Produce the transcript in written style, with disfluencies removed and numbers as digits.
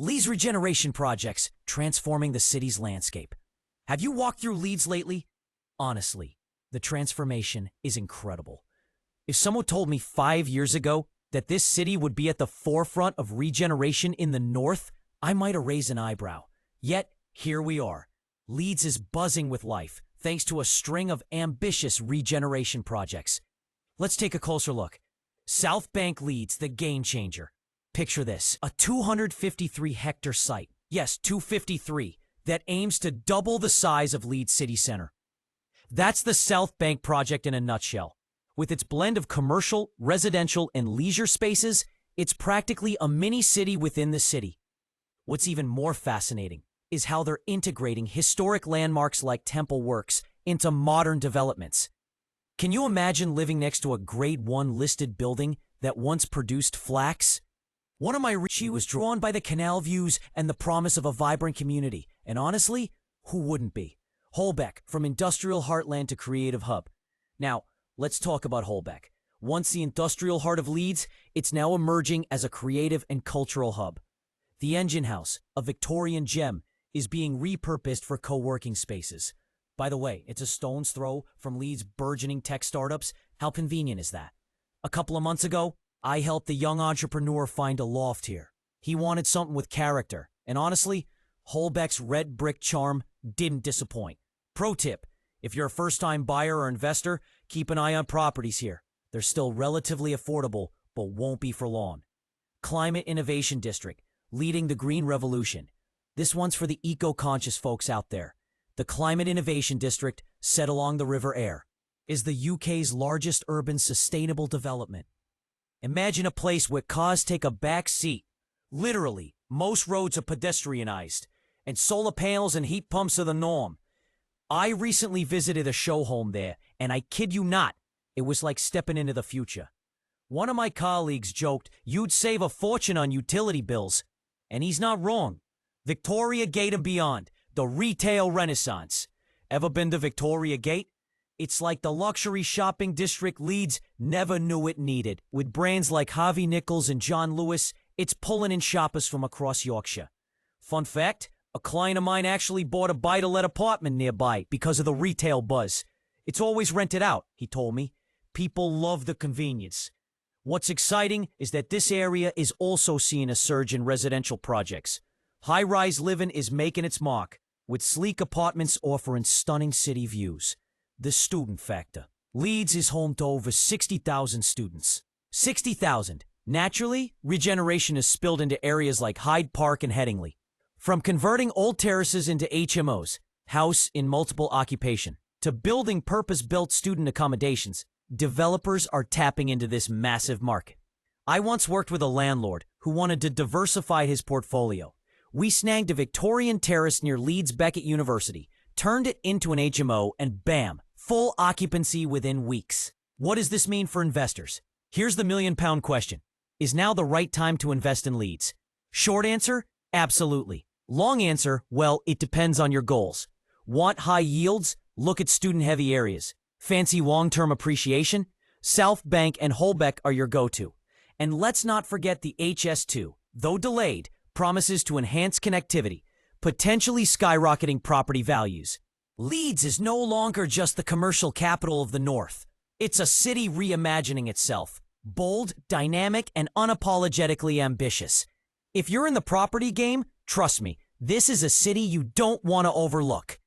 Leeds Regeneration projects transforming the city's landscape. Have you walked through Leeds lately? Honestly, the transformation is incredible. If someone told me 5 years ago that this city would be at the forefront of regeneration in the north, I might have raised an eyebrow. Yet, here we are. Leeds is buzzing with life, thanks to a string of ambitious regeneration projects. Let's take a closer look. South Bank Leeds, the game changer. Picture this, a 253-hectare site, yes, 253, that aims to double the size of Leeds City Center. That's the South Bank project in a nutshell. With its blend of commercial, residential, and leisure spaces, it's practically a mini-city within the city. What's even more fascinating is how they're integrating historic landmarks like Temple Works into modern developments. Can you imagine living next to a Grade 1 listed building that once produced flax? One of my she was drawn by the canal views and the promise of a vibrant community, and honestly, who wouldn't be? Holbeck, from industrial heartland to creative hub. Now, let's talk about Holbeck. Once the industrial heart of Leeds, it's now emerging as a creative and cultural hub. The Engine House, a Victorian gem, is being repurposed for co-working spaces. By the way, it's a stone's throw from Leeds' burgeoning tech startups. How convenient is that? A couple of months ago, I helped the young entrepreneur find a loft here. He wanted something with character, and honestly, Holbeck's red brick charm didn't disappoint. Pro tip, if you're a first-time buyer or investor, keep an eye on properties here. They're still relatively affordable, but won't be for long. Climate Innovation District, leading the green revolution. This one's for the eco-conscious folks out there. The Climate Innovation District, set along the River Aire, is the UK's largest urban sustainable development. Imagine a place where cars take a back seat. Literally, most roads are pedestrianized, and solar panels and heat pumps are the norm. I recently visited a show home there, and I kid you not, it was like stepping into the future. One of my colleagues joked you'd save a fortune on utility bills, and he's not wrong. Victoria Gate and beyond, the retail renaissance. Ever been to Victoria Gate? It's like the luxury shopping district Leeds never knew it needed. With brands like Harvey Nichols and John Lewis, it's pulling in shoppers from across Yorkshire. Fun fact, a client of mine actually bought a buy-to-let apartment nearby because of the retail buzz. It's always rented out, he told me. People love the convenience. What's exciting is that this area is also seeing a surge in residential projects. High-rise living is making its mark, with sleek apartments offering stunning city views. The student factor. Leeds is home to over 60,000 students. 60,000. Naturally, regeneration is spilled into areas like Hyde Park and Headingley. From converting old terraces into HMOs, house in multiple occupation, to building purpose-built student accommodations, developers are tapping into this massive market. I once worked with a landlord who wanted to diversify his portfolio. We snagged a Victorian terrace near Leeds Beckett University, turned it into an HMO, and bam, full occupancy within weeks. What does this mean for investors? Here's the million-pound question. Is now the right time to invest in Leeds? Short answer, absolutely. Long answer, well, it depends on your goals. Want high yields? Look at student-heavy areas. Fancy long-term appreciation? South Bank and Holbeck are your go-to. And let's not forget the HS2, though delayed, promises to enhance connectivity, potentially skyrocketing property values. Leeds is no longer just the commercial capital of the North. It's a city reimagining itself. Bold, dynamic, and unapologetically ambitious. If you're in the property game, trust me, this is a city you don't want to overlook.